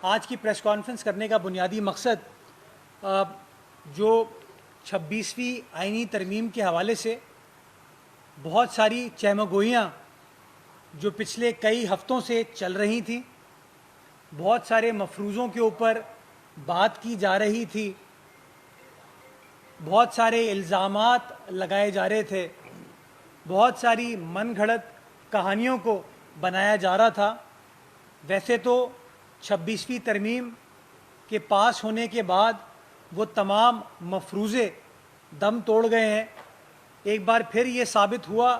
आज की press conference करने का बुनियादी मकसद जो 26वीं आईनी तरमीम के हवाले से बहुत सारी चहमगोइयाँ जो पिछले कई हफ्तों से चल रही थी, बहुत सारे मफरूज़ों के ऊपर बात की जा रही थी, बहुत सारे इल्ज़ामात लगाए जा रहे थे, बहुत सारी मन घड़त कहानियों को बनाया जा रहा था। वैसे तो 26वीं तरमीम के पास होने के बाद वो तमाम मफरूज़े दम तोड़ गए हैं। एक बार फिर ये साबित हुआ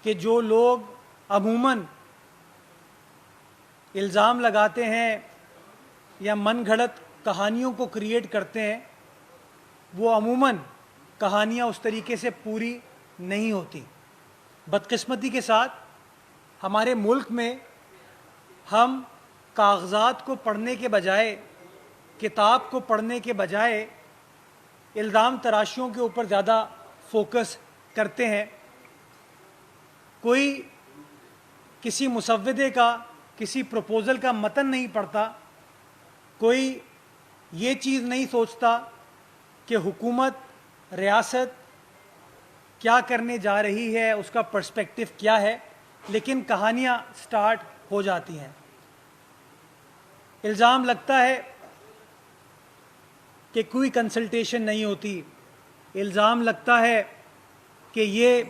कि जो लोग अमूमन इल्ज़ाम लगाते हैं या मन घड़त कहानियों को क्रिएट करते हैं, वो अमूमन कहानियाँ उस तरीके से पूरी नहीं होती। बदकिस्मती के साथ हमारे मुल्क में हम कागज़ात को पढ़ने के बजाय, किताब को पढ़ने के बजाय इल्ज़ाम तराशियों के ऊपर ज़्यादा फोकस करते हैं। कोई किसी मुसव्विदे का, किसी प्रपोज़ल का मतन नहीं पढ़ता, कोई ये चीज़ नहीं सोचता कि हुकूमत, रियासत क्या करने जा रही है, उसका पर्सपेक्टिव क्या है, लेकिन कहानियाँ स्टार्ट हो जाती हैं। इल्ज़ाम लगता है कि कोई कंसल्टेशन नहीं होती, इल्ज़ाम लगता है कि ये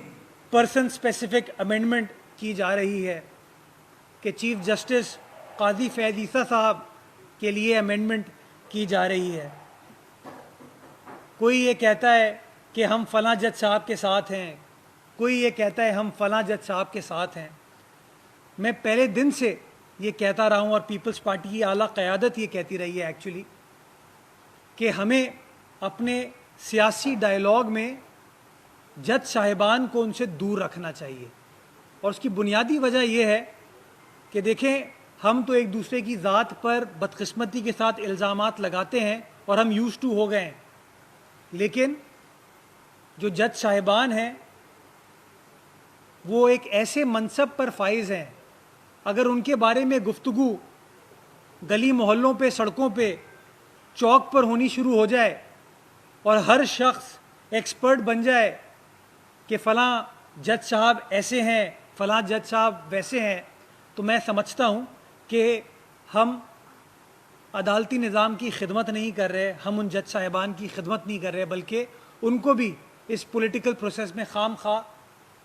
पर्सन स्पेसिफिक अमेंडमेंट की जा रही है, कि चीफ जस्टिस काजी फैज़ ईसा साहब के लिए अमेंडमेंट की जा रही है। कोई ये कहता है कि हम फ़लाँ जज साहब के साथ हैं, कोई ये कहता है हम फ़लाँ जज साहब के साथ हैं। मैं पहले दिन से ये कहता रहा हूँ और पीपल्स पार्टी की आला क़यादत ये कहती रही है एक्चुअली कि हमें अपने सियासी डायलॉग में जज साहिबान को उनसे दूर रखना चाहिए। और उसकी बुनियादी वजह यह है कि देखें, हम तो एक दूसरे की ज़ात पर बदकिस्मती के साथ इल्ज़ामात लगाते हैं और हम यूज़ टू हो गए हैं, लेकिन जो जज साहिबान हैं वो एक ऐसे मनसब पर फाइज हैं, अगर उनके बारे में गुफ्तगू गली मोहल्लों पे, सड़कों पे, चौक पर होनी शुरू हो जाए और हर शख्स एक्सपर्ट बन जाए कि फ़लाँ जज साहब ऐसे हैं, फ़लाँ जज साहब वैसे हैं, तो मैं समझता हूँ कि हम अदालती निज़ाम की खिदमत नहीं कर रहे, हम उन जज साहिबान की खिदमत नहीं कर रहे, बल्कि उनको भी इस पॉलिटिकल प्रोसेस में खाम खा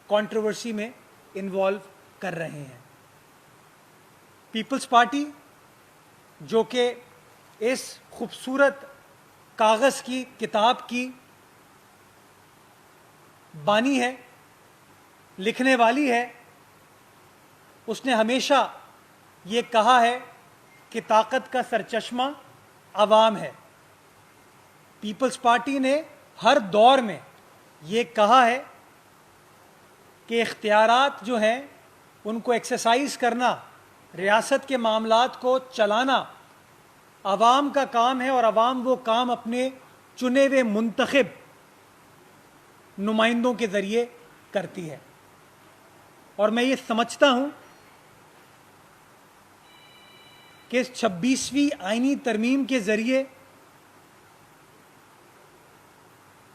कंट्रोवर्सी में इन्वॉल्व कर रहे हैं। पीपल्स पार्टी जो कि इस खूबसूरत कागज़ की किताब की बानी है, लिखने वाली है, उसने हमेशा ये कहा है कि ताकत का सरचश्मा अवाम है। पीपल्स पार्टी ने हर दौर में ये कहा है कि इख्तियारात जो हैं उनको एक्सरसाइज करना, रियासत के मामलात को चलाना अवाम का काम है और अवाम वो काम अपने चुने हुए मुंतखब नुमाइंदों के ज़रिए करती है। और मैं ये समझता हूँ कि इस 26वीं आईनी तरमीम के ज़रिए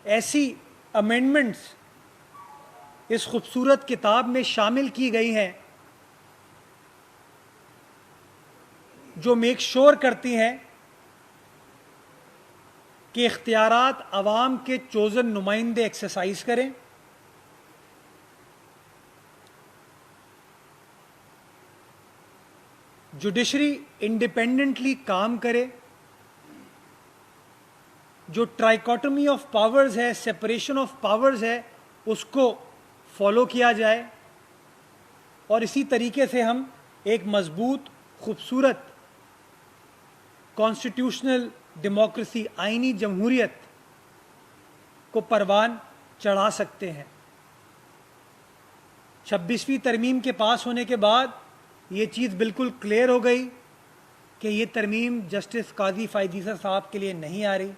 ऐसी अमेंडमेंट्स इस खूबसूरत किताब में शामिल की गई हैं जो मेक श्योर करती हैं कि इख्तियारात अवाम के चोज़न नुमाइंदे एक्सरसाइज करें, जुडिशरी इंडिपेंडेंटली काम करे, जो ट्राइकोटमी ऑफ पावर्स है, सेपरेशन ऑफ पावर्स है, उसको फॉलो किया जाए और इसी तरीके से हम एक मजबूत, खूबसूरत कॉन्स्टिट्यूशनल डेमोक्रेसी, आईनी जमहूरियत को परवान चढ़ा सकते हैं। 26वीं तरमीम के पास होने के बाद ये चीज़ बिल्कुल क्लियर हो गई कि ये तरमीम जस्टिस काजी फैज़ ईसा साहब के लिए नहीं आ रही।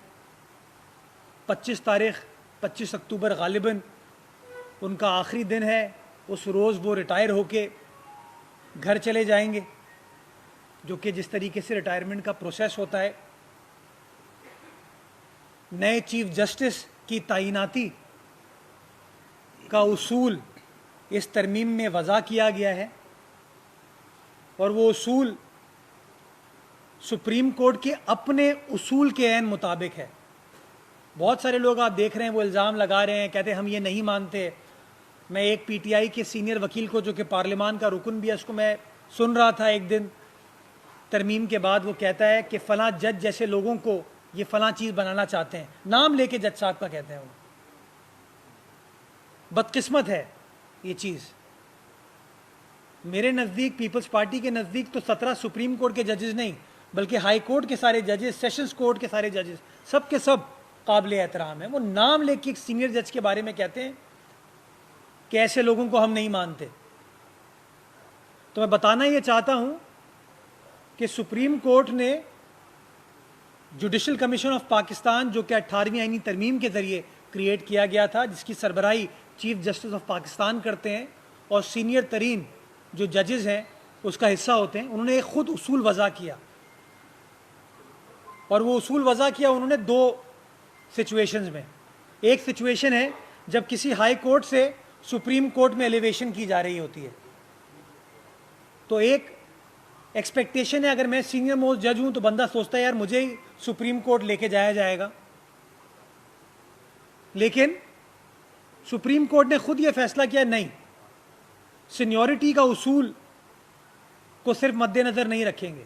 25 अक्टूबर गालिबन उनका आखिरी दिन है, उस रोज़ वो रिटायर होके घर चले जाएंगे। जो कि जिस तरीके से रिटायरमेंट का प्रोसेस होता है, नए चीफ जस्टिस की तैनाती का उसूल इस तरमीम में वज़ा किया गया है और वो उसूल सुप्रीम कोर्ट के अपने उसूल के ऐन मुताबिक है। बहुत सारे लोग आप देख रहे हैं वो इल्ज़ाम लगा रहे हैं, कहते हैं हम ये नहीं मानते। मैं एक पीटीआई के सीनियर वकील को, जो कि पार्लियामान का रुकन भी है, उसको मैं सुन रहा था एक दिन तरमीम के बाद। वो कहता है कि फ़लाँ जज जैसे लोगों को ये फ़लाँ चीज़ बनाना चाहते हैं, नाम लेके जज साहब का कहते हैं वो। बदकिस्मत है ये चीज़। मेरे नज़दीक, पीपल्स पार्टी के नज़दीक तो 17 सुप्रीम कोर्ट के जजेस नहीं, बल्कि हाई कोर्ट के सारे जजेस, सेशंस कोर्ट के सारे जजेस, सब के सब काबिल एहतराम है। वो नाम लेके एक सीनियर जज के बारे में कहते हैं कि ऐसे लोगों को हम नहीं मानते। तो मैं बताना ये चाहता हूं कि सुप्रीम कोर्ट ने जुडिशल कमीशन ऑफ पाकिस्तान, जो कि 18वीं आईनी तरमीम के ज़रिए क्रिएट किया गया था, जिसकी सरबराही चीफ जस्टिस ऑफ पाकिस्तान करते हैं और सीनियर तरीन जो जजेस हैं उसका हिस्सा होते हैं, उन्होंने एक ख़ुद उसूल वज़ा किया। और वो उसूल वज़ा किया उन्होंने दो सिचुएशंस में। एक सिचुएशन है जब किसी हाई कोर्ट से सुप्रीम कोर्ट में एलिवेशन की जा रही होती है, तो एक एक्सपेक्टेशन है, अगर मैं सीनियर मोस्ट जज हूं तो बंदा सोचता है यार मुझे ही सुप्रीम कोर्ट लेके जाया जाएगा। लेकिन सुप्रीम कोर्ट ने खुद ये फैसला किया, नहीं, सीनियरिटी का उसूल को सिर्फ मद्देनज़र नहीं रखेंगे।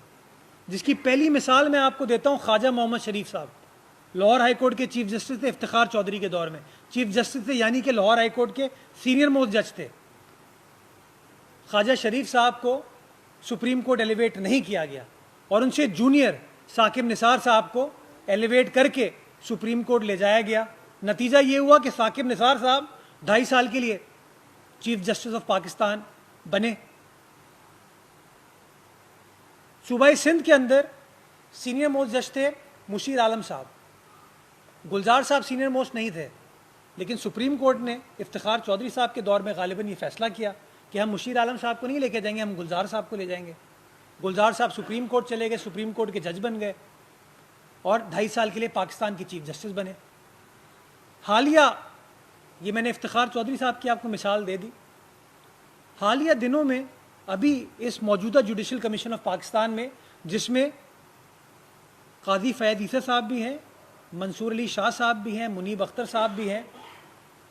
जिसकी पहली मिसाल मैं आपको देता हूं, ख्वाजा मोहम्मद शरीफ साहब, लाहौर हाई कोर्ट के चीफ जस्टिस थे इफ्तिखार चौधरी के दौर में। चीफ जस्टिस थे यानी कि लाहौर हाई कोर्ट के सीनियर मोस्ट जज थे। ख्वाजा शरीफ साहब को सुप्रीम कोर्ट एलिवेट नहीं किया गया और उनसे जूनियर साकिब निसार साहब को एलिवेट करके सुप्रीम कोर्ट ले जाया गया। नतीजा ये हुआ कि साकिब निसार साहब 2.5 साल के लिए चीफ जस्टिस ऑफ पाकिस्तान बने। सूबाई सिंध के अंदर सीनियर मोस्ट जज थे मुशीर आलम साहब। गुलजार साहब सीनियर मोस्ट नहीं थे, लेकिन सुप्रीम कोर्ट ने इफ्तिखार चौधरी साहब के दौर में गालिबन ये फैसला किया कि हम मुशीर आलम साहब को नहीं लेके जाएंगे, हम गुलजार साहब को ले जाएंगे। गुलजार साहब सुप्रीम कोर्ट चले गए, सुप्रीम कोर्ट के जज बन गए और 2.5 साल के लिए पाकिस्तान के चीफ जस्टिस बने। हालिया, ये मैंने इफ्तिखार चौधरी साहब की आपको मिसाल दे दी, हालिया दिनों में अभी इस मौजूदा जुडिशल कमीशन ऑफ पाकिस्तान में, जिसमें काजी फ़ैज़ ईसा साहब भी हैं, मंसूर अली शाह साहब भी हैं, मुनीब अख्तर साहब भी हैं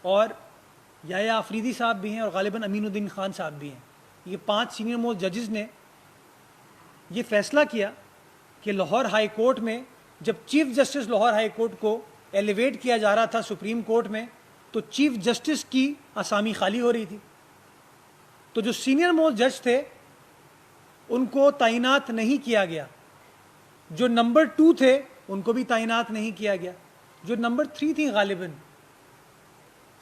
और याया अफरीदी साहब भी हैं और गालिबन अमीनुद्दीन खान साहब भी हैं। ये 5 सीनियर मोस्ट जजेस ने ये फैसला किया कि लाहौर हाई कोर्ट में जब chief justice Lahore high court को एलिवेट किया जा रहा था सुप्रीम कोर्ट में, तो चीफ जस्टिस की असामी खाली हो रही थी। तो जो सीनियर मोस्ट जज थे उनको तैनात नहीं किया गया, जो नंबर 2 थे उनको भी तैनात नहीं किया गया, जो नंबर 3 थी गालिबन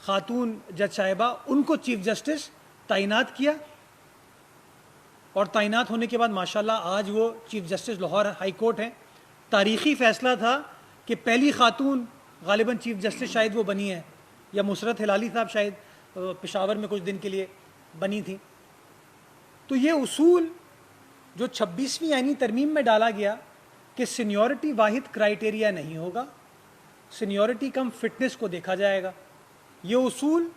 खातून जज साहिबा, उनको चीफ जस्टिस तैनात किया। और तैनात होने के बाद माशाल्लाह आज वो chief justice Lahore high court हैं। तारीख़ी फ़ैसला था कि पहली खातून गालिबन चीफ जस्टिस शायद वो बनी है, या मुसरत हिलाली साहब शायद पेशावर में कुछ दिन के लिए बनी थी। तो ये उसूल जो 26वीं आईनी तरमीम में डाला गया कि सीनियरिटी वाहिद क्राइटेरिया नहीं होगा, सीनियरिटी कम फिटनेस को देखा जाएगा, ये उसूल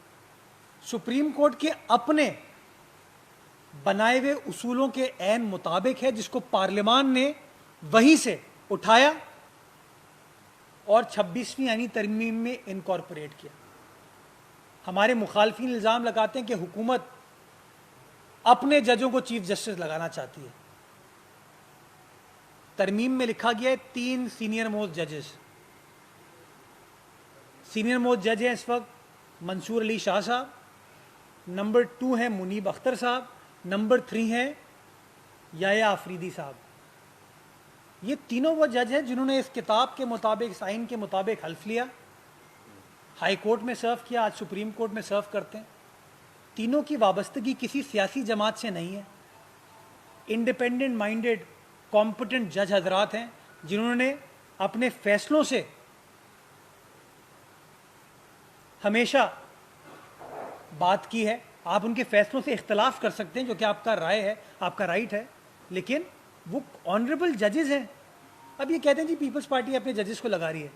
सुप्रीम कोर्ट के अपने बनाए हुए उसूलों के ऐन मुताबिक है, जिसको पार्लियामान ने वहीं से उठाया और 26वीं आईनी तरमीम में इनकॉर्पोरेट किया। हमारे मुखालफिन इल्ज़ाम लगाते हैं कि हुकूमत अपने जजों को चीफ जस्टिस लगाना चाहती है। तरमीम में लिखा गया है 3 सीनियर मोस्ट जजेस। सीनियर मोस्ट जज हैं इस वक्त मंसूर अली शाह साहब, नंबर 2 हैं मुनीब अख्तर साहब, नंबर 3 हैं याया अफरीदी साहब। ये तीनों वो जज हैं जिन्होंने इस किताब के मुताबिक, इस आइन के मुताबिक हल्फ लिया, हाई कोर्ट में सर्व किया, आज सुप्रीम कोर्ट में सर्व करते हैं। तीनों की वाबस्तगी किसी सियासी जमात से नहीं है, इंडिपेंडेंट माइंडेड कॉम्पिटेंट जज हजरात हैं जिन्होंने अपने फैसलों से हमेशा बात की है। आप उनके फैसलों से इख्तलाफ कर सकते हैं, जो कि आपका राय है, आपका राइट है, लेकिन वो ऑनरेबल जजेस हैं। अब ये कहते हैं जी पीपल्स पार्टी अपने जजेस को लगा रही है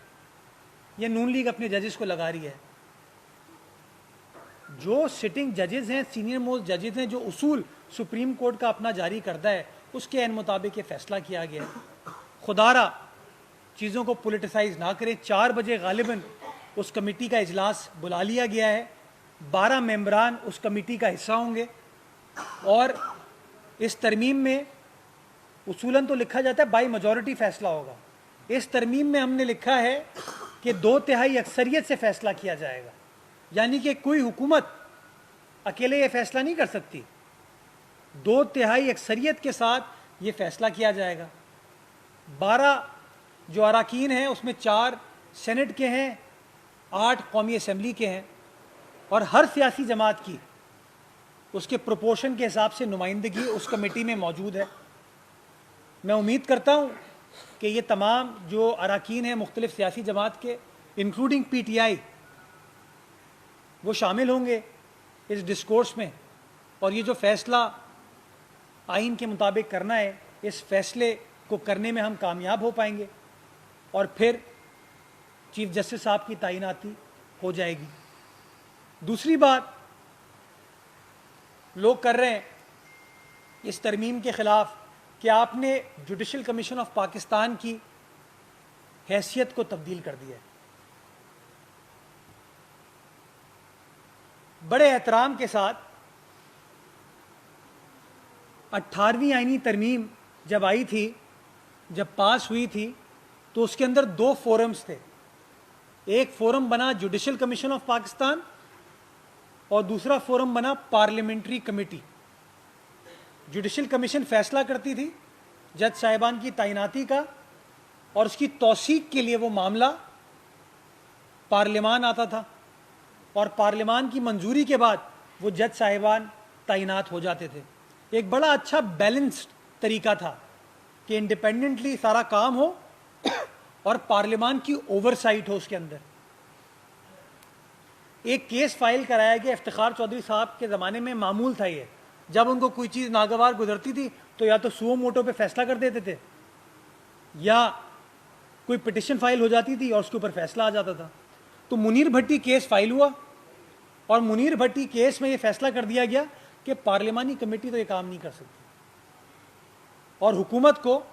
या नून लीग अपने जजेस को लगा रही है। जो सिटिंग जजेस हैं, सीनियर मोस्ट जजेस हैं, जो उसूल सुप्रीम कोर्ट का अपना जारी करता है, उसके एन मुताबिक ये फैसला किया गया है। खुदारा चीज़ों को पोलिटिसाइज ना करें। 4 बजे गालिबन उस कमेटी का इजलास बुला लिया गया है। 12 मेंबरान उस कमेटी का हिस्सा होंगे और इस तरमीम में उसूलन तो लिखा जाता है बाई मेजॉरिटी फैसला होगा। इस तरमीम में हमने लिखा है कि 2/3 अक्सरियत से फैसला किया जाएगा, यानी कि कोई हुकूमत अकेले ये फैसला नहीं कर सकती। 2/3 अक्सरियत के साथ ये फैसला किया जाएगा। 12 जो अराकीन हैं उसमें 4 सेनेट के हैं, 8 कौमी असम्बली के हैं और हर सियासी जमात की उसके प्रोपोर्शन के हिसाब से नुमाइंदगी उस कमेटी में मौजूद है। मैं उम्मीद करता हूँ कि ये तमाम जो अराकीन हैं मुख्तलिफ सियासी जमात के, इंक्लूडिंग PTI, वो शामिल होंगे इस डिस्कोर्स में और ये जो फैसला आइन के मुताबिक करना है, इस फैसले को करने में हम कामयाब हो पाएंगे और फिर चीफ जस्टिस साहब की तैनाती हो जाएगी। दूसरी बात लोग कर रहे हैं इस तरमीम के ख़िलाफ़ कि आपने जुडिशल कमीशन ऑफ पाकिस्तान की हैसियत को तब्दील कर दिया है। बड़े एहतराम के साथ 18वीं आईनी तरमीम जब आई थी, जब पास हुई थी, तो उसके अंदर 2 फोरम्स थे। एक फोरम बना जुडिशल कमीशन ऑफ पाकिस्तान और दूसरा फोरम बना पार्लियामेंट्री कमेटी। जुडिशल कमीशन फैसला करती थी जज साहिबान की तैनाती का और उसकी तौसीक के लिए वो मामला पार्लियामान आता था और पार्लियामान की मंजूरी के बाद वो जज साहिबान तैनात हो जाते थे। एक बड़ा अच्छा बैलेंस्ड तरीका था कि इंडिपेंडेंटली सारा काम हो और पार्लियामान की ओवरसाइट हो उसके अंदर। एक केस फाइल कराया गया इफ्तिखार चौधरी साहब के ज़माने में। मामूल था ये, जब उनको कोई चीज़ नागवार गुजरती थी तो या तो सुओ मोटो पे फैसला कर देते थे या कोई पिटिशन फाइल हो जाती थी और उसके ऊपर फैसला आ जाता था। तो मुनीर भट्टी केस फाइल हुआ और मुनीर भट्टी केस में ये फैसला कर दिया गया कि पार्लियामानी कमेटी तो ये काम नहीं कर सकती और हुकूमत को,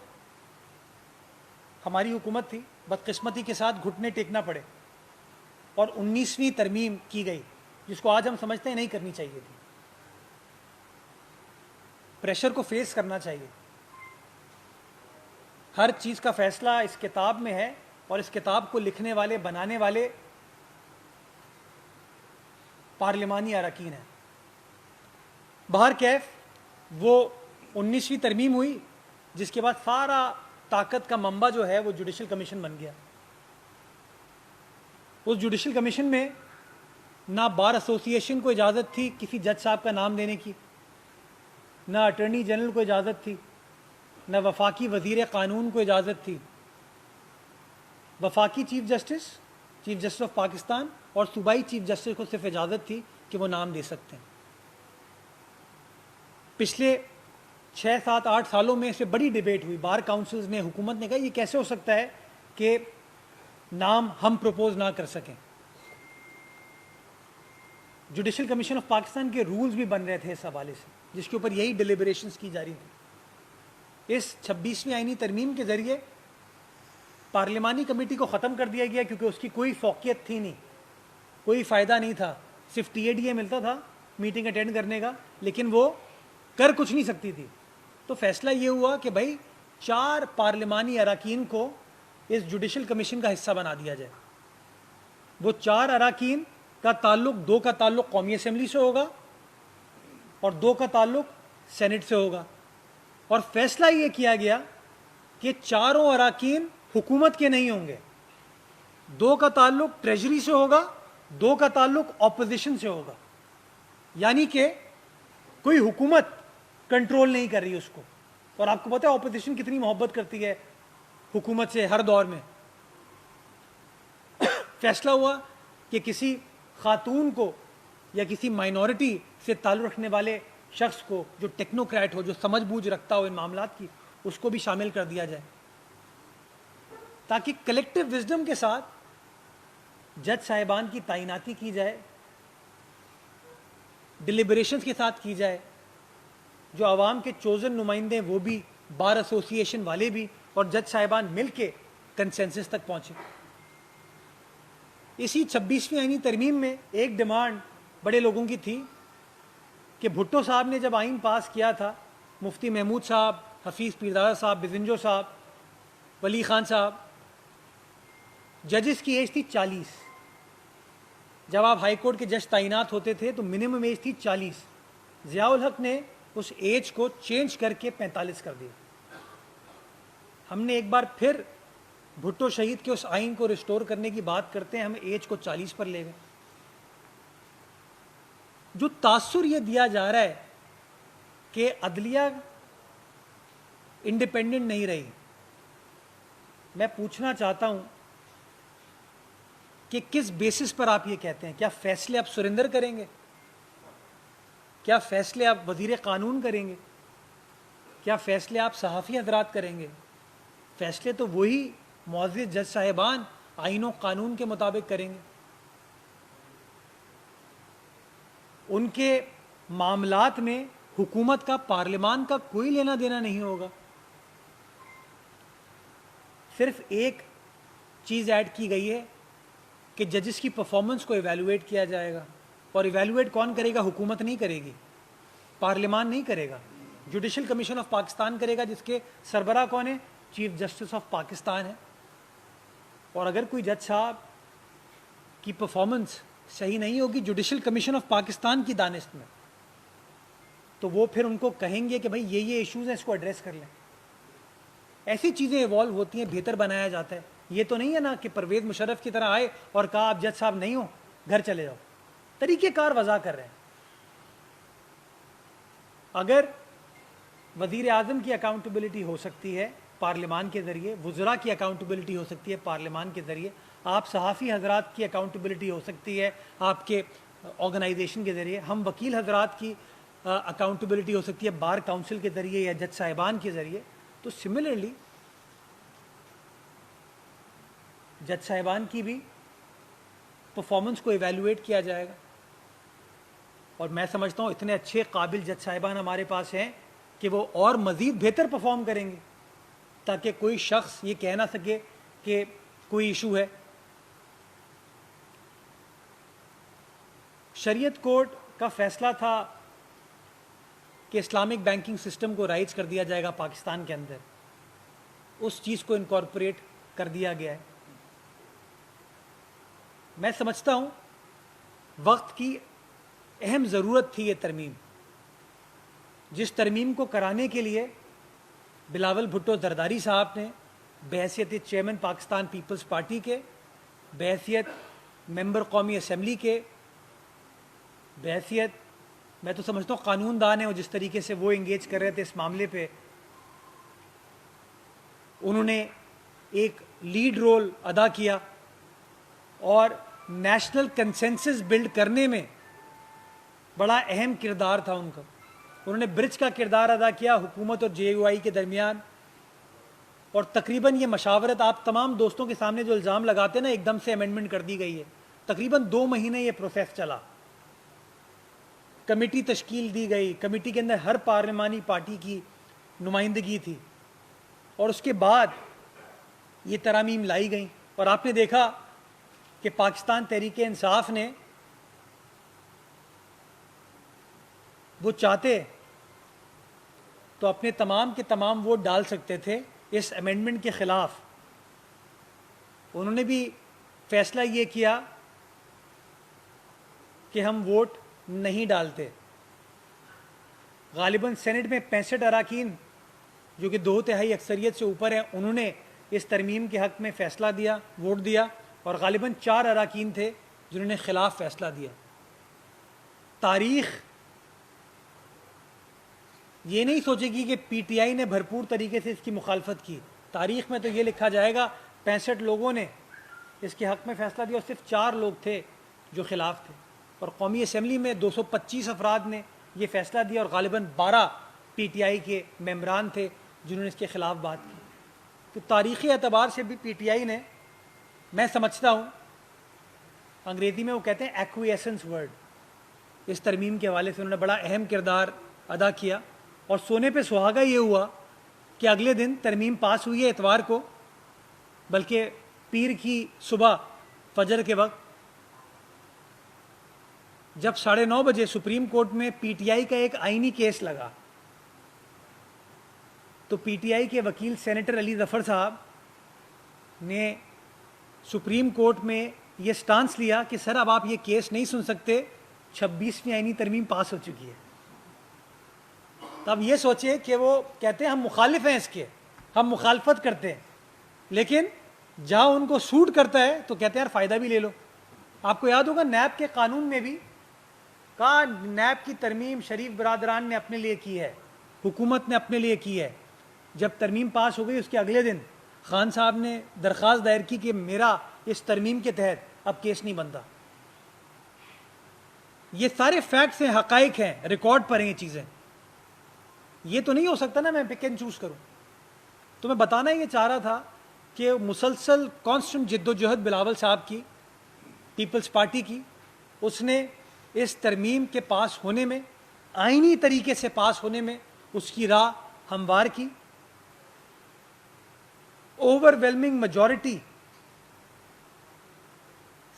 हमारी हुकूमत थी, बदकिस्मती के साथ घुटने टेकना पड़े और 19वीं तरमीम की गई, जिसको आज हम समझते हैं नहीं करनी चाहिए थी। प्रेशर को फेस करना चाहिए। हर चीज़ का फैसला इस किताब में है और इस किताब को लिखने वाले, बनाने वाले पार्लियामानी अरकान हैं। बहर कैफ वो 19वीं तरमीम हुई, जिसके बाद सारा ताकत का मंबा जो है वो जुडिशल कमीशन बन गया। उस जुडिशल कमीशन में ना बार एसोसिएशन को इजाज़त थी किसी जज साहब का नाम देने की, ना अटर्नी जनरल को इजाज़त थी, ना वफाकी वज़ीर क़ानून को इजाज़त थी। वफाकी चीफ जस्टिस ऑफ पाकिस्तान और सूबाई चीफ जस्टिस को सिर्फ इजाज़त थी कि वो नाम दे सकते हैं। पिछले 6, 7, 8 सालों में इससे बड़ी डिबेट हुई। बार काउंसिल्स ने, हुकूमत ने कहा ये कैसे हो सकता है कि नाम हम प्रपोज ना कर सकें। जुडिशल कमीशन ऑफ पाकिस्तान के रूल्स भी बन रहे थे इस हवाले से, जिसके ऊपर यही डिलिबरेशंस की जा रही थी। इस 26वीं आईनी तरमीम के ज़रिए पार्लियामानी कमेटी को ख़त्म कर दिया गया, क्योंकि उसकी कोई फौकियत थी नहीं, कोई फ़ायदा नहीं था। सिर्फ TADA मिलता था मीटिंग अटेंड करने का, लेकिन वो कर कुछ नहीं सकती थी। तो फैसला ये हुआ कि भाई 4 पार्लियामानी अरकान को इस जुडिशल कमीशन का हिस्सा बना दिया जाए। वो 4 अरकान का ताल्लुक, 2 का ताल्लुक कौमी असम्बली से होगा और 2 का ताल्लुक सेनेट से होगा। और फैसला ये किया गया कि चारों अरकान हुकूमत के नहीं होंगे। 2 का ताल्लुक ट्रेजरी से होगा, 2 का ताल्लुक ऑपोजिशन से होगा, यानी कि कोई हुकूमत कंट्रोल नहीं कर रही उसको। और आपको पता है ऑपोजिशन कितनी मोहब्बत करती है हुकूमत से हर दौर में। फैसला हुआ कि किसी खातून को या किसी माइनॉरिटी से ताल्लुक़ रखने वाले शख्स को, जो टेक्नोक्रेट हो, जो समझ बूझ रखता हो इन मामलात की, उसको भी शामिल कर दिया जाए, ताकि कलेक्टिव विजडम के साथ जज साहिबान की तैनाती की जाए, डिलिबरेशंस के साथ की जाए, जो आवाम के चोजन नुमाइंदे वो भी, बार एसोसिएशन वाले भी और जज साहिबान मिल के कंसेंसस तक पहुंचे। इसी 26वीं आईनी तरमीम में एक डिमांड बड़े लोगों की थी कि भुट्टो साहब ने जब आइन पास किया था, मुफ्ती महमूद साहब, हफीज़ पीरदादा साहब, बिजंजो साहब, वली खान साहब, जजेस की एज थी 40। जब आप हाई कोर्ट के जज तैनात होते थे तो मिनिमम एज थी 40। ज़ियाउल हक ने उस एज को चेंज करके 45 कर दिया। हमने एक बार फिर भुट्टो शहीद के उस आइन को रिस्टोर करने की बात करते हैं, हम एज को 40 पर ले गए। जो तासुर ये दिया जा रहा है कि अदलिया इंडिपेंडेंट नहीं रही, मैं पूछना चाहता हूं कि किस बेसिस पर आप ये कहते हैं? क्या फैसले आप सुरेंदर करेंगे? क्या फैसले आप वजीर कानून करेंगे? क्या फैसले आप सहाफ़ी हजरात करेंगे? फैसले तो वही मुअज़्ज़िज़ जज साहिबान आईन व कानून के मुताबिक करेंगे। उनके मामलात में हुकूमत का, पार्लियामान का कोई लेना देना नहीं होगा। सिर्फ एक चीज़ ऐड की गई है कि जजेस की परफॉर्मेंस को इवैल्यूएट किया जाएगा, और इवैल्यूएट कौन करेगा? हुकूमत नहीं करेगी, पार्लियामान नहीं करेगा, जुडिशल कमीशन ऑफ पाकिस्तान करेगा, जिसके सरबरा कौन है? चीफ जस्टिस ऑफ पाकिस्तान है। और अगर कोई जज साहब की परफॉर्मेंस सही नहीं होगी जुडिशल कमीशन ऑफ पाकिस्तान की दानिश में, तो वो फिर उनको कहेंगे कि भाई ये इश्यूज़ हैं, इसको एड्रेस कर लें। ऐसी चीज़ें इवॉल्व होती हैं, बेहतर बनाया जाता है। ये तो नहीं है ना कि परवेज़ मुशर्रफ की तरह आए और कहा आप जज साहब नहीं हो, घर चले जाओ। तरीक़ेकार वज़ा कर रहे हैं। अगर वज़ीर आज़म की अकाउंटेबिलिटी हो सकती है पार्लियामान के ज़रिए, वज़रा की अकाउंटेबिलिटी हो सकती है पार्लियामान के ज़रिए, आप सहाफ़ी हजरात की अकाउंटेबिलिटी हो सकती है आपके ऑर्गेनाइजेशन के ज़रिए, हम वकील हजरात की अकाउंटेबिलिटी हो सकती है बार काउंसिल के ज़रिए या जज साहिबान के ज़रिए, तो सिमिलरली जज साहिबान की भी परफॉर्मेंस को इवैल्यूएट किया जाएगा। और मैं समझता हूँ इतने अच्छे काबिल जज साहिबान हमारे पास हैं कि वो और मज़ीद बेहतर परफॉर्म करेंगे, ताकि कोई शख्स ये कह ना सके कि कोई इशू है। शरीयत कोर्ट का फैसला था कि इस्लामिक बैंकिंग सिस्टम को राइज कर दिया जाएगा पाकिस्तान के अंदर, उस चीज़ को इनकॉर्पोरेट कर दिया गया है। मैं समझता हूँ वक्त की अहम ज़रूरत थी ये तरमीम, जिस तरमीम को कराने के लिए बिलावल भुट्टो जरदारी साहब ने बहैसियत चेयरमैन पाकिस्तान पीपल्स पार्टी के, बहैसियत मेंबर कौमी असम्बली के, बहैसियत मैं तो समझता हूँ कानूनदान है, और जिस तरीके से वो इंगेज कर रहे थे इस मामले पे, उन्होंने एक लीड रोल अदा किया और नेशनल कंसेंसस बिल्ड करने में बड़ा अहम किरदार था उनका। उन्होंने ब्रिज का किरदार अदा किया हुकूमत और JUI के दरमियान, और तकरीबन ये मशावरत आप तमाम दोस्तों के सामने जो इल्ज़ाम लगाते हैं ना, एकदम से अमेंडमेंट कर दी गई है। तकरीबन 2 महीने ये प्रोसेस चला, कमेटी तश्कील दी गई, कमेटी के अंदर हर पार्लिमानी पार्टी की नुमाइंदगी थी, और उसके बाद ये तरामीम लाई गई। और आपने देखा कि पाकिस्तान तहरीक इंसाफ ने, वो चाहते तो अपने तमाम के तमाम वोट डाल सकते थे इस अमेंडमेंट के ख़िलाफ़। उन्होंने भी फैसला ये किया कि हम वोट नहीं डालते। गालिबन सेनेट में 65 अराकीन, जो कि 2/3 अक्सरियत से ऊपर है, उन्होंने इस तरमीम के हक़ में फ़ैसला दिया, वोट दिया, और गालिबन 4 अराकीन थे जिन्होंने ख़िलाफ़ फ़ैसला दिया। तारीख़ ये नहीं सोचेगी कि PTI ने भरपूर तरीके से इसकी मुखालफत की। तारीख़ में तो ये लिखा जाएगा 65 लोगों ने इसके हक़ में फ़ैसला दिया और सिर्फ 4 लोग थे जो ख़िलाफ़ थे। और कौमी असम्बली में 225 अफराद ने ये फ़ैसला दिया और गालिबन 12 PTI के मेम्बरान थे जिन्होंने इसके ख़िलाफ़ बात की। तो तारीख़ी एतबार से भी पीटीआई ने, मैं समझता हूँ, अंग्रेज़ी में वो कहते हैं एक्विएसेंस वर्ड, इस तरमीम के हवाले से उन्होंने बड़ा अहम किरदार अदा किया। और सोने पे सुहागा ये हुआ कि अगले दिन तरमीम पास हुई है इतवार को, बल्कि पीर की सुबह फजर के वक्त जब 9:30 बजे सुप्रीम कोर्ट में पीटीआई का एक आईनी केस लगा, तो पीटीआई के वकील सेनेटर अली जफ़र साहब ने सुप्रीम कोर्ट में ये स्टांस लिया कि सर अब आप ये केस नहीं सुन सकते, 26वीं आईनी तरमीम पास हो चुकी है। तब ये सोचे कि वो कहते हैं हम मुखालिफ हैं इसके, हम मुखालफत करते हैं, लेकिन जहाँ उनको सूट करता है तो कहते हैं यार फ़ायदा भी ले लो। आपको याद होगा नैब के कानून में भी कहा, नैब की तरमीम शरीफ बरादरान ने अपने लिए की है, हुकूमत ने अपने लिए की है। जब तरमीम पास हो गई उसके अगले दिन खान साहब ने दरख्वास्त दायर की कि मेरा इस तरमीम के तहत अब केस नहीं बनता। ये सारे फैक्ट्स हैं, हकाइक हैं, रिकॉर्ड पर हैं ये चीज़ें। ये तो नहीं हो सकता ना मैं पिक एंड चूज़ करूँ। तो मैं बताना ये चाह रहा था कि मुसलसल कॉन्स्टेंट जिद्दोजहद बिलावल साहब की, पीपल्स पार्टी की, उसने इस तरमीम के पास होने में, आईनी तरीके से पास होने में उसकी राह हमवार की। ओवरवेलमिंग मेजॉरिटी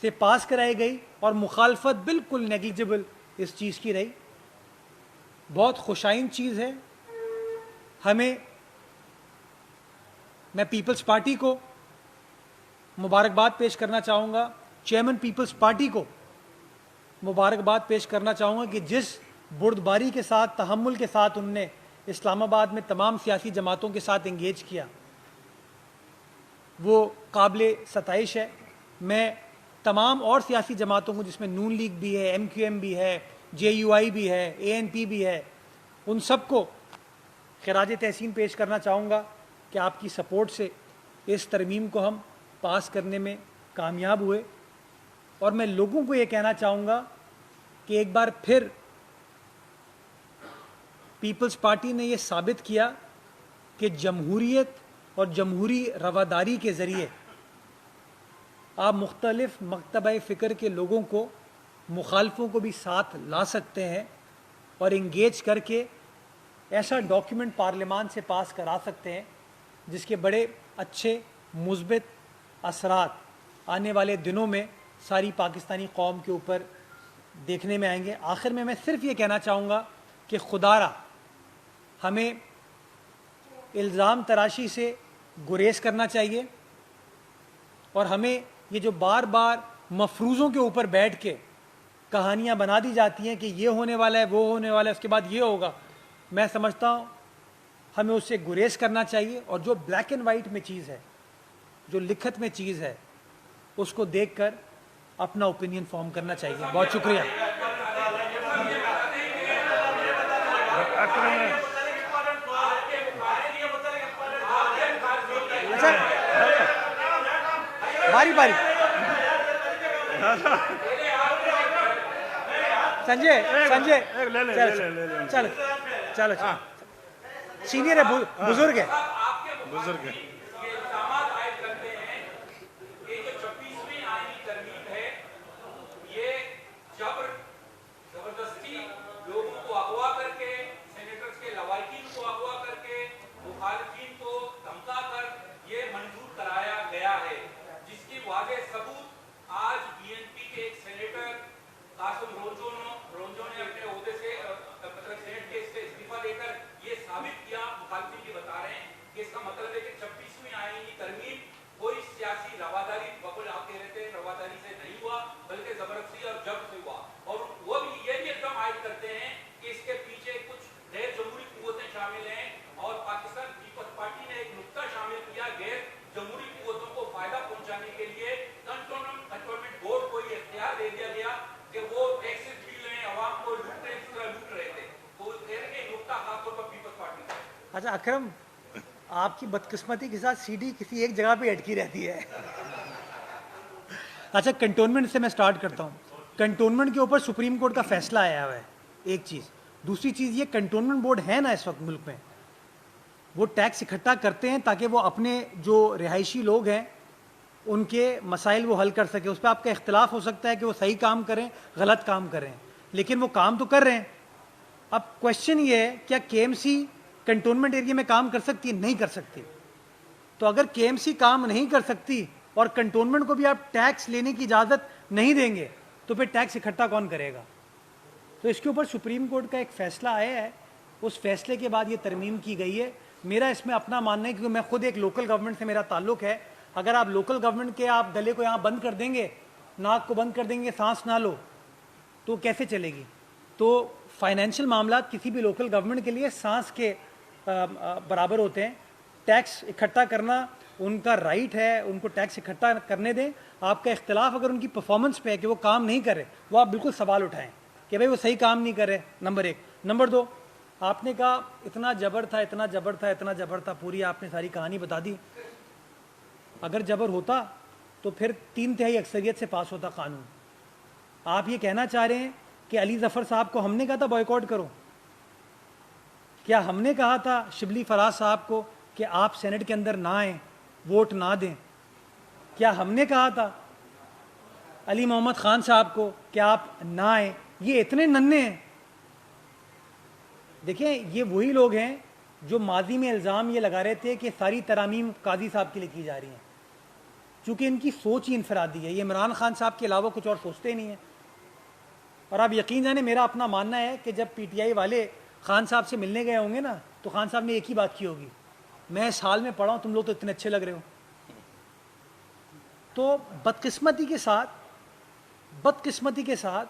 से पास कराई गई और मुखालफत बिल्कुल नेग्लिजिबल इस चीज़ की रही। बहुत खुशाइन चीज़ है। मैं पीपल्स पार्टी को मुबारकबाद पेश करना चाहूँगा, चेयरमैन पीपल्स पार्टी को मुबारकबाद पेश करना चाहूँगा कि जिस बुर्दबारी के साथ, तहम्मुल के साथ उनने इस्लामाबाद में तमाम सियासी जमातों के साथ इंगेज किया, वो काबिल सताइश है। मैं तमाम और सियासी जमातों को, जिसमें नून लीग भी है, MQM भी है, JUI भी है, ANP भी है, उन सबको खिराज तहसीन पेश करना चाहूँगा कि आपकी सपोर्ट से इस तरमीम को हम पास करने में कामयाब हुए। और मैं लोगों को ये कहना चाहूँगा कि एक बार फिर पीपल्स पार्टी ने ये साबित किया कि जमहूरियत और जमहूरी रवादारी के ज़रिए आप मुख्तलिफ मकतबा फ़िक्र के लोगों को, मुखालफों को भी साथ ला सकते हैं और इंगेज करके ऐसा डॉक्यूमेंट पार्लियामान से पास करा सकते हैं जिसके बड़े अच्छे मुस्बित असरात आने वाले दिनों में सारी पाकिस्तानी कौम के ऊपर देखने में आएंगे। आखिर में मैं सिर्फ ये कहना चाहूँगा कि खुदारा हमें इल्ज़ाम तराशी से गुरेज करना चाहिए और हमें ये जो बार बार मफरूज़ों के ऊपर बैठ के कहानियाँ बना दी जाती हैं कि ये होने वाला है, वो होने वाला है, उसके बाद ये होगा, मैं समझता हूँ हमें उससे गुरेज करना चाहिए और जो ब्लैक एंड वाइट में चीज़ है, जो लिखत में चीज़ है, उसको देखकर अपना ओपिनियन फॉर्म करना चाहिए। बहुत शुक्रिया। अच्छा, बारी बारी संजय चल चलो सीनियर है, बुजुर्ग है। अच्छा अकरम, आपकी बदकिस्मती के साथ सीडी किसी एक जगह पे अटकी रहती है। अच्छा, कंटोनमेंट से मैं स्टार्ट करता हूँ। कंटोनमेंट के ऊपर सुप्रीम कोर्ट का फैसला आया हुआ है, एक चीज़। दूसरी चीज़ ये कंटोनमेंट बोर्ड है ना इस वक्त मुल्क में, वो टैक्स इकट्ठा करते हैं ताकि वो अपने जो रिहायशी लोग हैं उनके मसाइल वो हल कर सके। उस पर आपका इख्तलाफ हो सकता है कि वो सही काम करें गलत काम करें, लेकिन वो काम तो कर रहे हैं। अब क्वेश्चन ये है, क्या केएमसी कंटोनमेंट एरिया में काम कर सकती है? नहीं कर सकती। तो अगर केएमसी काम नहीं कर सकती और कंटोनमेंट को भी आप टैक्स लेने की इजाज़त नहीं देंगे तो फिर टैक्स इकट्ठा कौन करेगा? तो इसके ऊपर सुप्रीम कोर्ट का एक फ़ैसला आया है, उस फैसले के बाद ये तरमीम की गई है। मेरा इसमें अपना मानना है, क्योंकि मैं खुद एक लोकल गवर्नमेंट से मेरा ताल्लुक़ है। अगर आप लोकल गवर्नमेंट के आप गले को यहाँ बंद कर देंगे, नाक को बंद कर देंगे, सांस ना लो, तो कैसे चलेगी? तो फाइनेंशियल मामला किसी भी लोकल गवर्नमेंट के लिए सांस के बराबर होते हैं। टैक्स इकट्ठा करना उनका राइट है, उनको टैक्स इकट्ठा करने दें। आपका इख्तलाफ अगर उनकी परफॉर्मेंस पे है कि वो काम नहीं कर रहे, वो आप बिल्कुल सवाल उठाएं कि भाई वो सही काम नहीं कर रहे, नंबर एक। नंबर दो, आपने कहा इतना जबर था, इतना जबर था, इतना जबर था, पूरी आपने सारी कहानी बता दी। अगर जबर होता तो फिर 3/3 अक्सरियत से पास होता कानून। आप ये कहना चाह रहे हैं कि अली ज़फ़र साहब को हमने कहा था बॉयकॉट करो? क्या हमने कहा था शिबली फराज साहब को कि आप सेनेट के अंदर ना आएँ, वोट ना दें? क्या हमने कहा था अली मोहम्मद ख़ान साहब को कि आप ना आएँ? ये इतने नन्हे हैं। देखिए, ये वही लोग हैं जो माजी में इल्ज़ाम ये लगा रहे थे कि सारी तरामीम काजी साहब के लिए की जा रही हैं, चूँकि इनकी सोच ही इनफरादी है। ये इमरान खान साहब के अलावा कुछ और सोचते ही नहीं हैं। और आप यकीन जाने, मेरा अपना मानना है कि जब पीटीआई वाले खान साहब से मिलने गए होंगे ना, तो खान साहब ने एक ही बात की होगी, मैं इस हाल में पढ़ा हूँ, तुम लोग तो इतने अच्छे लग रहे हो। तो बदकिस्मती के साथ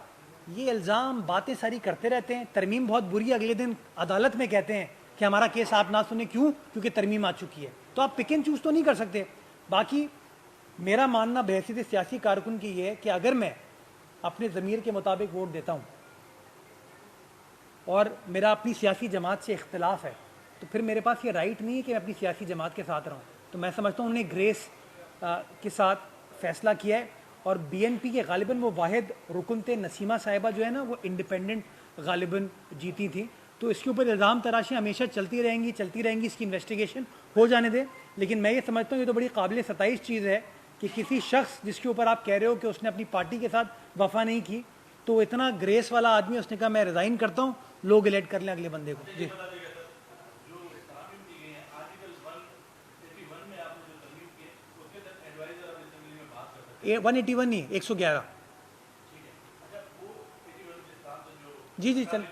ये इल्ज़ाम बातें सारी करते रहते हैं। तरमीम बहुत बुरी, अगले दिन अदालत में कहते हैं कि हमारा केस आप ना सुने। क्यों? क्योंकि तरमीम आ चुकी है। तो आप पिक एंड चूज़ तो नहीं कर सकते। बाकी मेरा मानना बहैसियत सियासी कारकुन की ये है कि अगर मैं अपने ज़मीर के मुताबिक वोट देता हूँ और मेरा अपनी सियासी जमात से इख्तलाफ है, तो फिर मेरे पास ये राइट नहीं है कि मैं अपनी सियासी जमात के साथ रहूँ। तो मैं समझता हूँ उन्होंने ग्रेस के साथ फ़ैसला किया है। और बीएनपी के गालिबन वो वाहिद रुकन थे, नसीमा साहिबा जो है ना, वो इंडिपेंडेंट गालिबन जीती थी। तो इसके ऊपर इल्ज़ाम तराशी हमेशा चलती रहेंगी। इसकी इन्वेस्टिगेशन हो जाने दें। लेकिन मैं ये समझता हूँ ये तो बड़ी काबिल सताइश चीज़ है कि किसी शख्स जिसके ऊपर आप कह रहे हो कि उसने अपनी पार्टी के साथ वफा नहीं की, तो इतना ग्रेस वाला आदमी, उसने कहा मैं रिज़ाइन करता हूँ, लोग इलेक्ट कर लें अगले बंदे को। जी, 181 नहीं, 111। जी, चल।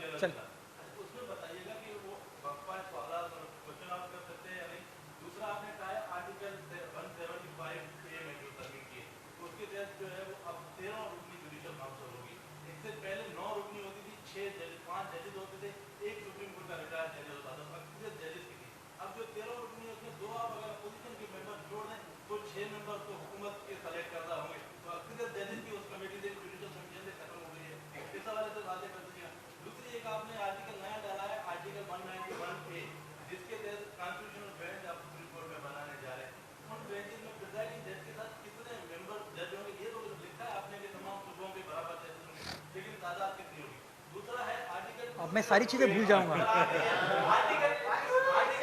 अब मैं सारी चीज़ें भूल जाऊंगा।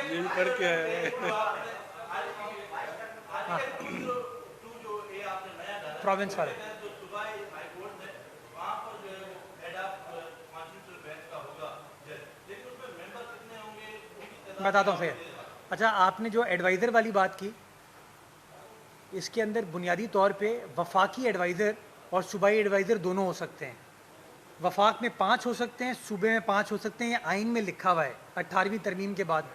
ये भी पढ़ के आया प्रोविंस वाले बताता हूँ फिर। अच्छा, आपने जो एडवाइज़र वाली बात की, इसके अंदर बुनियादी तौर पे वफाकी एडवाइज़र और सूबाई एडवाइज़र दोनों हो सकते हैं। वफाक में 5 हो सकते हैं, सूबे में 5 हो सकते हैं। ये आइन में लिखा हुआ है 18वीं तरमीम के बाद।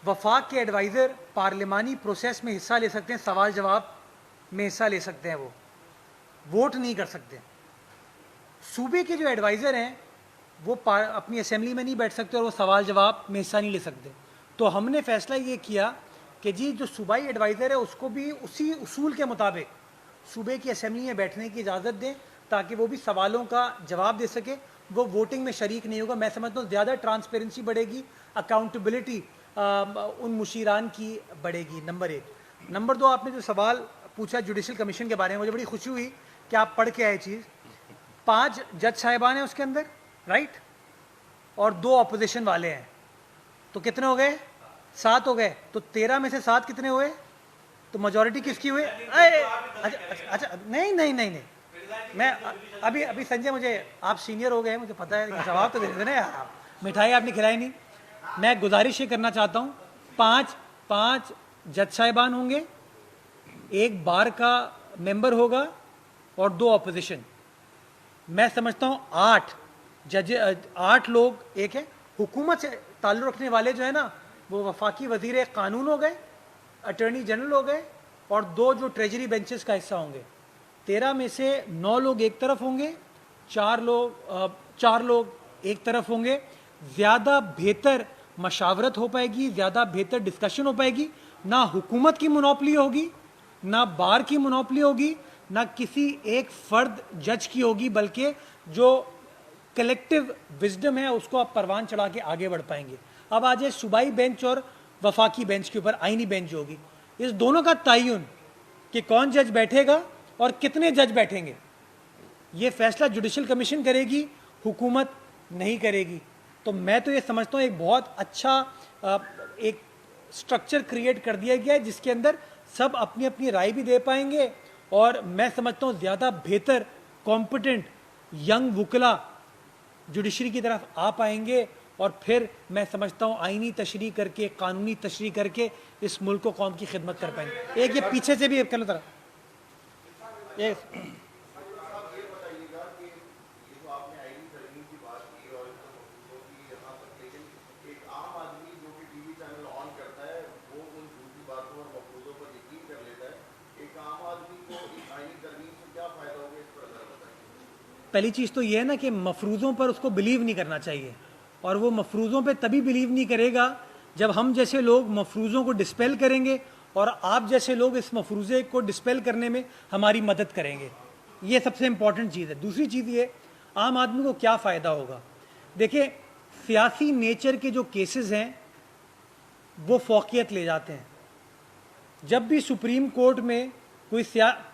वफाक के एडवाइज़र पार्लिमानी प्रोसेस में हिस्सा ले सकते हैं, सवाल जवाब में हिस्सा ले सकते हैं, वो वोट नहीं कर सकते। सूबे के जो एडवाइज़र हैं वो अपनी असेंबली में नहीं बैठ सकते और वो सवाल जवाब में हिस्सा नहीं ले सकते। तो हमने फ़ैसला ये किया कि जी जो सूबाई एडवाइज़र है उसको भी उसी उसूल के मुताबिक सूबे की असेंबली में बैठने की इजाज़त दें, ताकि वो भी सवालों का जवाब दे सके। वो वोटिंग में शरीक नहीं होगा। मैं समझता हूँ ज़्यादा ट्रांसपेरेंसी बढ़ेगी, अकाउंटेबिलिटी उन मुशीरान की बढ़ेगी, नंबर एक। नंबर दो, आपने जो सवाल पूछा जुडिशल कमीशन के बारे में, मुझे बड़ी खुशी हुई कि आप पढ़ के आए चीज़। 5 जज साहिबान हैं उसके अंदर, राइट, और 2 अपोजिशन वाले हैं, तो कितने हो गए? 7 हो गए, तो 13 में से 7 कितने हुए? तो मेजॉरिटी किसकी हुई? अच्छा, नहीं नहीं नहीं नहीं, मैं अभी संजय, मुझे आप सीनियर हो गए, मुझे पता है, जवाब तो दे देना यार, मिठाई आपने खिलाई नहीं। मैं गुजारिश ये करना चाहता हूँ, 5 जज साहिबान होंगे, 1 बार का मेंबर होगा और 2 ऑपोजिशन। मैं समझता हूँ 8 लोग, एक है हुकूमत से ताल्लुक़ रखने वाले जो है ना, वो वफाकी वजीर कानून हो गए, अटर्नी जनरल हो गए, और 2 जो ट्रेजरी बेंचेस का हिस्सा होंगे। 13 में से 9 लोग एक तरफ होंगे, 4 लोग एक तरफ होंगे। ज़्यादा बेहतर मशावरत हो पाएगी, ज़्यादा बेहतर डिस्कशन हो पाएगी। ना हुकूमत की मोनोपली होगी, ना बार की मोनोपली होगी, ना किसी एक फर्द जज की होगी, बल्कि जो कलेक्टिव विजडम है उसको आप परवान चढ़ा के आगे बढ़ पाएंगे। अब आ जाए सूबाई बेंच और वफाकी बेंच के ऊपर, आईनी बेंच जो होगी, इस दोनों का तयन कि कौन जज बैठेगा और कितने जज बैठेंगे, ये फैसला जुडिशल कमीशन करेगी, हुकूमत नहीं करेगी। तो मैं तो ये समझता हूँ एक बहुत अच्छा एक स्ट्रक्चर क्रिएट कर दिया गया है, जिसके अंदर सब अपनी अपनी राय भी दे पाएंगे, और मैं समझता हूँ ज़्यादा बेहतर कॉम्पिटेंट यंग वकला जुडिशरी की तरफ आ पाएंगे, और फिर मैं समझता हूँ आईनी तशरीह करके, कानूनी तशरीह करके इस मुल्क को, कौम की खिदमत कर पाएंगे। एक ये पीछे से भी कर लो तरह ये पहली चीज़ तो ये है ना कि मफरूज़ों पर उसको बिलीव नहीं करना चाहिए, और वो मफरूज़ों पे तभी बिलीव नहीं करेगा जब हम जैसे लोग मफरूज़ों को डिस्पेल करेंगे, और आप जैसे लोग इस मफरूज़े को डिस्पेल करने में हमारी मदद करेंगे। ये सबसे इम्पॉर्टेंट चीज़ है। दूसरी चीज़ ये, आम आदमी को क्या फ़ायदा होगा? देखिए, सियासी नेचर के जो केसेस हैं वो फौकियत ले जाते हैं। जब भी सुप्रीम कोर्ट में कोई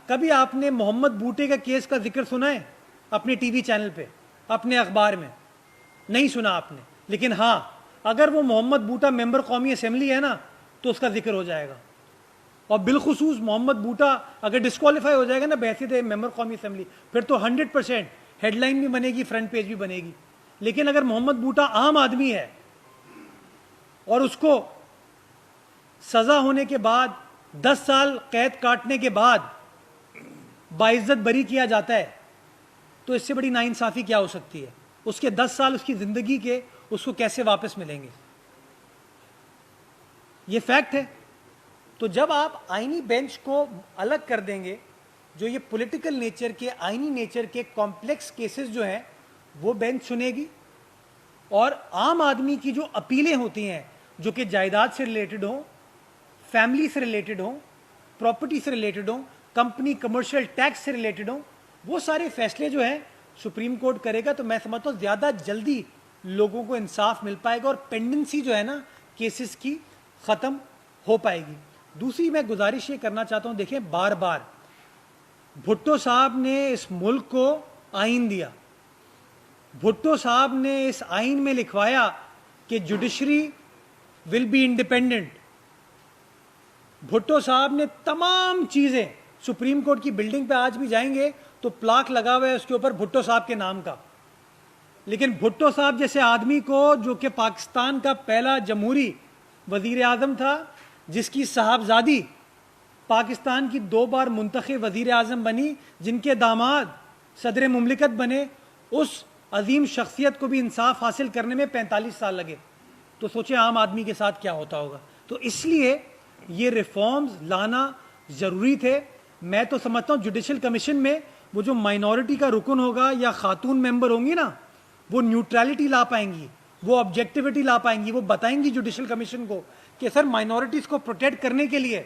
कभी आपने मोहम्मद बूटे का केस का जिक्र सुना है अपने टीवी चैनल पे, अपने अखबार में? नहीं सुना आपने। लेकिन हाँ, अगर वो मोहम्मद बूटा मेंबर कौमी असेंबली है ना, तो उसका जिक्र हो जाएगा। और बिलखुसूस मोहम्मद बूटा अगर डिस्क्वालीफाई हो जाएगा ना बहसीत मेंबर कौमी असेंबली, फिर तो 100% हेडलाइन भी बनेगी, फ्रंट पेज भी बनेगी। लेकिन अगर मोहम्मद बूटा आम आदमी है और उसको सजा होने के बाद 10 साल कैद काटने के बाद बाइज्जत बरी किया जाता है, तो इससे बड़ी नाइंसाफ़ी क्या हो सकती है? उसके 10 साल उसकी ज़िंदगी के उसको कैसे वापस मिलेंगे? ये फैक्ट है। तो जब आप आईनी बेंच को अलग कर देंगे, जो ये पॉलिटिकल नेचर के, आईनी नेचर के कॉम्प्लेक्स केसेस जो हैं वो बेंच सुनेगी, और आम आदमी की जो अपीलें होती हैं जो कि जायदाद से रिलेटेड हों, फैमिली से रिलेटेड हों, प्रॉपर्टी से रिलेटेड हों, कंपनी कमर्शियल टैक्स से रिलेटेड हों, वो सारे फैसले जो हैं सुप्रीम कोर्ट करेगा। तो मैं समझता हूँ ज़्यादा जल्दी लोगों को इंसाफ मिल पाएगा, और पेंडेंसी जो है ना केसेस की ख़त्म हो पाएगी। दूसरी मैं गुजारिश ये करना चाहता हूँ, देखें, बार बार भुट्टो साहब ने इस मुल्क को आइन दिया, भुट्टो साहब ने इस आइन में लिखवाया कि judiciary will be independent. Bhutto साहब ने तमाम चीज़ें, सुप्रीम कोर्ट की बिल्डिंग पे आज भी जाएंगे तो प्लाक लगा हुआ है उसके ऊपर भुट्टो साहब के नाम का। लेकिन भुट्टो साहब जैसे आदमी को, जो कि पाकिस्तान का पहला जमहूरी वज़ीर आज़म था, जिसकी साहबजादी पाकिस्तान की 2 बार मुंतखब वज़ीर आज़म बनी, जिनके दामाद सदर मुमलिकत बने, उस अजीम शख्सियत को भी इंसाफ हासिल करने में 45 साल लगे। तो सोचें आम आदमी के साथ क्या होता होगा। तो इसलिए ये रिफॉर्म्स लाना ज़रूरी थे। मैं तो समझता हूँ जुडिशल कमीशन में वो जो माइनॉरिटी का रुकन होगा या खातून मेंबर होंगी ना, वो न्यूट्रलिटी ला पाएंगी, वो ऑब्जेक्टिविटी ला पाएंगी, वो बताएंगी जुडिशल कमीशन को कि सर माइनॉरिटीज़ को प्रोटेक्ट करने के लिए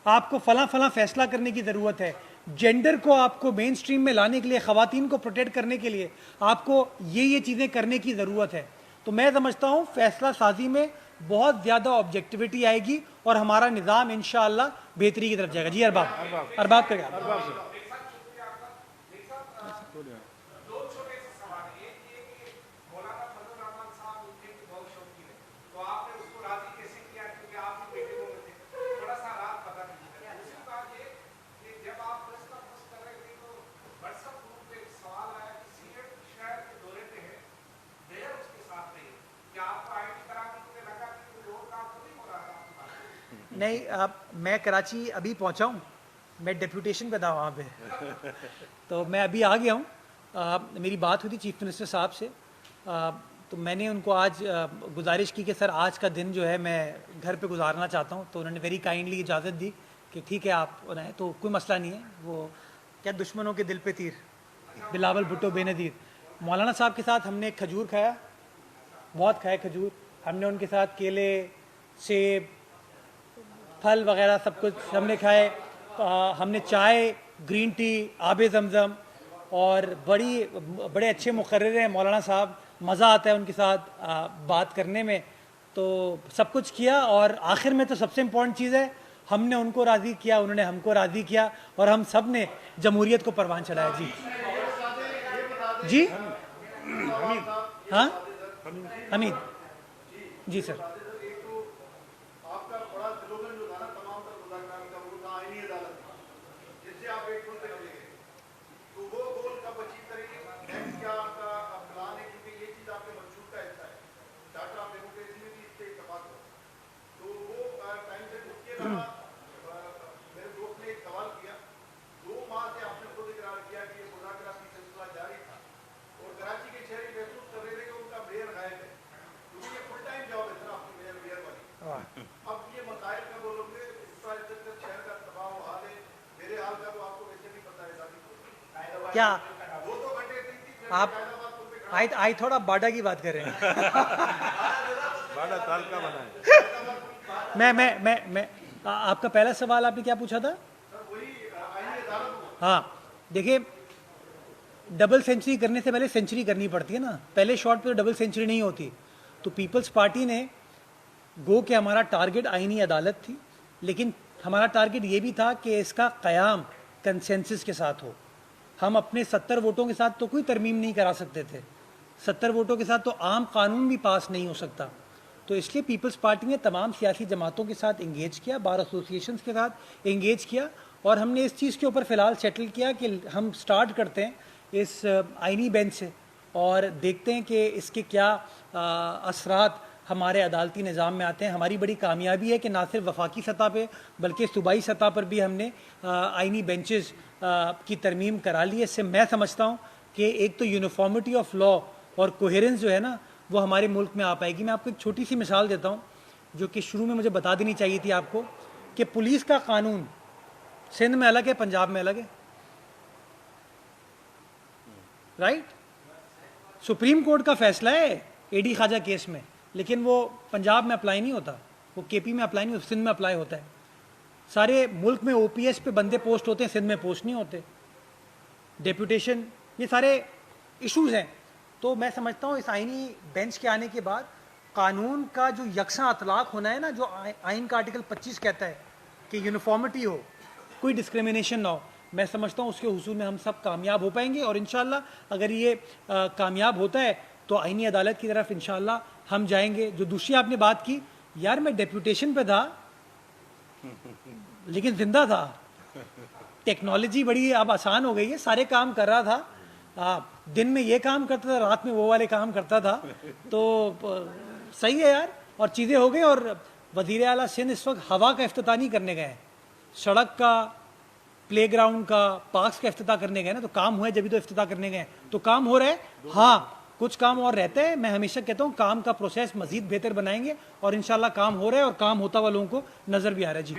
आपको फला फला फैसला करने की ज़रूरत है, जेंडर को आपको मेन स्ट्रीम में लाने के लिए, ख़वातीन को प्रोटेक्ट करने के लिए आपको ये चीज़ें करने की ज़रूरत है। तो मैं समझता हूँ फैसला साजी में बहुत ज़्यादा ऑब्जेक्टिविटी आएगी और हमारा निज़ाम इंशाअल्लाह बेहतरी की तरफ जाएगा। जी अरबाब करेगा। नहीं, मैं कराची अभी पहुंचा हूँ, मैं डेप्यूटेशन पे था वहाँ पे तो मैं अभी आ गया हूँ। मेरी बात हुई थी चीफ मिनिस्टर साहब से, तो मैंने उनको आज गुजारिश की कि सर आज का दिन जो है मैं घर पे गुजारना चाहता हूँ, तो उन्होंने वेरी काइंडली इजाज़त दी कि ठीक है आप रहें, तो कोई मसला नहीं है। वो क्या दुश्मनों के दिल पे तीर, बिलावल भुट्टो बेनज़ीर। मौलाना साहब के साथ हमने खजूर खाया, बहुत खाए खजूर, हमने उनके साथ केले, सेब, फल वगैरह सब कुछ हमने खाए। हमने चाय, ग्रीन टी, आबे ज़मज़म, और बड़े अच्छे मुकर्रर हैं मौलाना साहब, मज़ा आता है उनके साथ बात करने में। तो सब कुछ किया, और आखिर में तो सबसे इम्पोर्टेंट चीज़ है, हमने उनको राज़ी किया, उन्होंने हमको राज़ी किया, और हम सब ने जमहूरियत को परवान चढ़ाया। जी जी हाँ हमीद जी सर। क्या आप आई थोड़ा बाडा की बात कर रहे हैं बाडा ताल का बना है। मैं आपका पहला सवाल आपने क्या पूछा था? हाँ देखिए, डबल सेंचुरी करने से पहले सेंचुरी करनी पड़ती है ना, पहले शॉट पे तो डबल सेंचुरी नहीं होती। तो पीपल्स पार्टी ने गो के हमारा टारगेट आईनी अदालत थी, लेकिन हमारा टारगेट ये भी था कि इसका क़याम कंसेंसस के साथ हो। हम अपने 70 वोटों के साथ तो कोई तरमीम नहीं करा सकते थे, 70 वोटों के साथ तो आम कानून भी पास नहीं हो सकता। तो इसलिए पीपल्स पार्टी ने तमाम सियासी जमातों के साथ इंगेज किया, बार एसोसिएशंस के साथ इंगेज किया, और हमने इस चीज़ के ऊपर फ़िलहाल सेटल किया कि हम स्टार्ट करते हैं इस आइनी बेंच से, और देखते हैं कि इसके क्या असरात हमारे अदालती निज़ाम में आते हैं। हमारी बड़ी कामयाबी है कि ना सिर्फ वफाकी सतह पे बल्कि सूबाई सतह पर भी हमने आइनी बेंचेस की तरमीम करा ली है। इससे मैं समझता हूँ कि एक तो यूनिफॉर्मिटी ऑफ लॉ और कोहेरेंस जो है ना, वो हमारे मुल्क में आ पाएगी। मैं आपको एक छोटी सी मिसाल देता हूँ, जो कि शुरू में मुझे बता देनी चाहिए थी आपको, कि पुलिस का कानून सिंध में अलग है, पंजाब में अलग है, राइट? सुप्रीम कोर्ट का फैसला है एडी ख्वाजा केस में, लेकिन वो पंजाब में अप्लाई नहीं होता, वो केपी में अप्लाई नहीं होता, सिंध में अप्लाई होता है। सारे मुल्क में ओपीएस पे बंदे पोस्ट होते हैं, सिंध में पोस्ट नहीं होते। डेप्यूटेशन, ये सारे इश्यूज हैं। तो मैं समझता हूँ इस आइनी बेंच के आने के बाद कानून का जो यकसा अतलाक होना है ना, जो आइन का आर्टिकल 25 कहता है कि यूनिफॉर्मिटी हो, कोई डिस्क्रिमिनेशन ना हो, मैं समझता हूँ उसके हुसूल में हम सब कामयाब हो पाएंगे। और इंशाल्लाह अगर ये कामयाब होता है तो आइनी अदालत की तरफ इंशाल्लाह हम जाएंगे। जो दूसरी आपने बात की, यार मैं डेप्यूटेशन पे था लेकिन जिंदा था। टेक्नोलॉजी बड़ी अब आसान हो गई है, सारे काम कर रहा था, दिन में ये काम करता था, रात में वो वाले काम करता था। तो सही है यार, और चीज़ें हो गई। और वज़ीर आला सिंध इस वक्त हवा का इफ्तिताह नहीं करने गए हैं, सड़क का, प्लेग्राउंड का, पार्क्स का इफ्तिताह करने गए ना। तो काम हुआ है, जब भी तो इफ्तिताह करने गए, तो काम हो रहा है। हाँ, कुछ काम और रहता है। मैं हमेशा कहता हूँ काम का प्रोसेस मजीद बेहतर बनाएंगे, और इंशाल्लाह काम हो रहा है, और काम होता हुआ लोगों को नजर भी आ रहा है। जी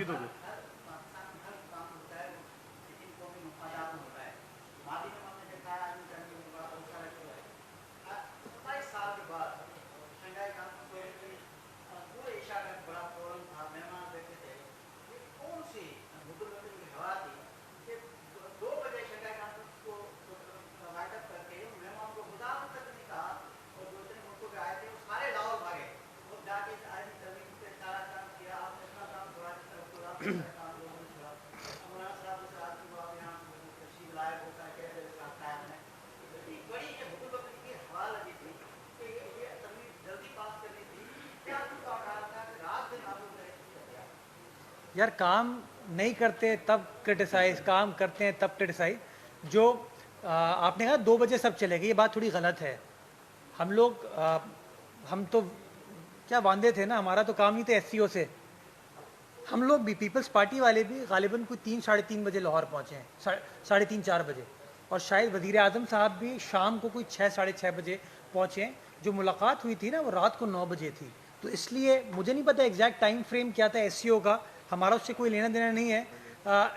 यार, काम नहीं करते तब क्रिटिसाइज, काम करते हैं तब क्रिटिसाइज। जो आपने कहा 2 बजे सब चले गए, ये बात थोड़ी गलत है। हम लोग हम तो क्या वांदे थे ना, हमारा तो काम ही था एससीओ से। हम लोग भी पीपल्स पार्टी वाले भी गालिबन कोई 3-3:30 बजे लाहौर पहुँचे हैं, 3:30-4 बजे, और शायद वज़ीर आज़म साहब भी शाम को कोई 6-6:30 बजे पहुँचे हैं। जो मुलाकात हुई थी ना वो रात को 9 बजे थी। तो इसलिए मुझे नहीं पता एग्जैक्ट टाइम फ्रेम क्या था SCO का, हमारा उससे कोई लेना देना नहीं है,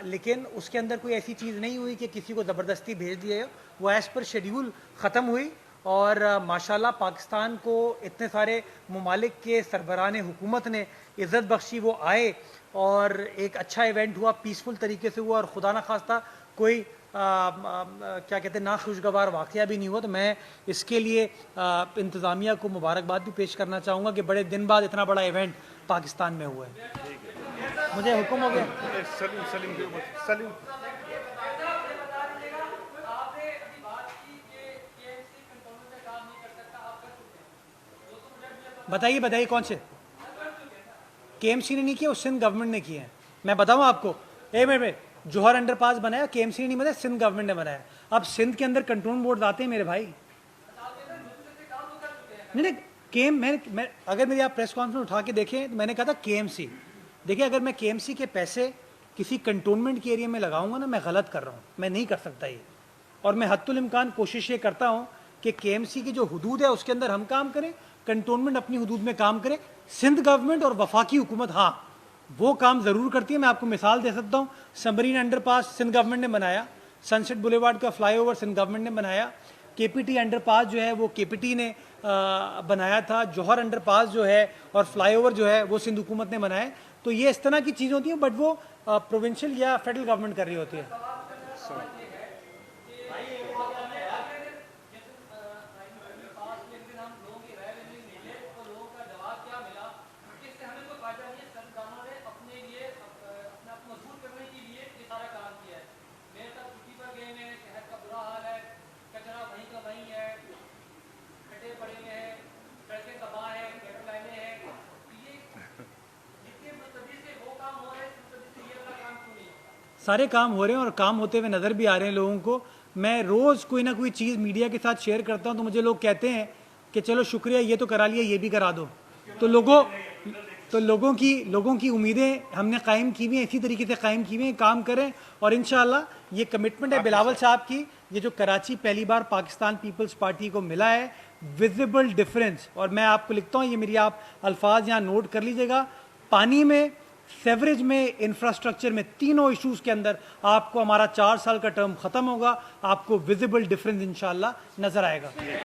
लेकिन उसके अंदर कोई ऐसी चीज़ नहीं हुई कि किसी को ज़बरदस्ती भेज दिया हो। वो एज़ पर शेड्यूल ख़त्म हुई और माशाल्लाह पाकिस्तान को इतने सारे ममालिक के सरबराहान हुकूमत ने इज़्ज़त बख्शी, वो आए और एक अच्छा इवेंट हुआ, पीसफुल तरीके से हुआ, और खुदा ना खास्ता कोई क्या कहते हैं नाखुशगवार वाक़या भी नहीं हुआ। तो मैं इसके लिए इंतज़ामिया को मुबारकबाद भी पेश करना चाहूँगा कि बड़े दिन बाद इतना बड़ा इवेंट पाकिस्तान में हुआ है। मुझे हुक्म हो गया। सलीम सलीम के ऊपर सलीम बताइए बताइए कौन से KMC ने नहीं किया, वो सिंध गवर्नमेंट ने किए हैं। मैं बताऊं आपको, मेरे जौहर अंडरपास बनाया KMC ने नहीं बनाया, सिंध गवर्नमेंट ने बनाया। अब सिंध के अंदर कंट्रोल बोर्ड आते हैं मेरे भाई। नहीं मैं अगर मेरी आप प्रेस कॉन्फ्रेंस उठा के देखें तो मैंने कहा था KMC। देखिए अगर मैं KMC के पैसे किसी कंटोनमेंट के एरिया में लगाऊंगा ना, मैं गलत कर रहा हूँ, मैं नहीं कर सकता ये। और मैं हद्दुल इम्कान कोशिश ये करता हूँ कि KMC की जो हदूद है उसके अंदर हम काम करें, कंटोनमेंट अपनी हदूद में काम करे। सिंध गवर्नमेंट और वफाकी हुकूमत हाँ वो काम ज़रूर करती है। मैं आपको मिसाल दे सकता हूँ, सबरीन अंडरपास सिंध गवर्नमेंट ने बनाया, सनसेट बुलेवार्ड का फ्लाईओवर सिंध गवर्नमेंट ने बनाया, KPT अंडरपास जो है वो KPT ने बनाया था, जौहर अंडरपास जो है और फ्लाईओवर जो है वो सिंध हुकूमत ने बनाया। तो ये इस तरह की चीज़ होती है, बट वो प्रोविंशियल या फेडरल गवर्नमेंट कर रही होती है। सारे काम हो रहे हैं और काम होते हुए नज़र भी आ रहे हैं लोगों को। मैं रोज़ कोई ना कोई चीज़ मीडिया के साथ शेयर करता हूं तो मुझे लोग कहते हैं कि चलो शुक्रिया, ये तो करा लिया, ये भी करा दो। तो लोगों की उम्मीदें हमने कायम की हुई हैं, इसी तरीके से कायम की हुई हैं, काम करें। और इंशाअल्लाह ये कमिटमेंट है बिलावल साहब की, ये जो कराची पहली बार पाकिस्तान पीपल्स पार्टी को मिला है, विजिबल डिफरेंस। और मैं आपको लिखता हूँ, ये मेरी आप अल्फाज यहाँ नोट कर लीजिएगा, पानी में, सेवरेज में, इंफ्रास्ट्रक्चर में, तीनों इश्यूज के अंदर आपको हमारा 4 साल का टर्म खत्म होगा, आपको विजिबल डिफरेंस इंशाल्लाह नजर आएगा।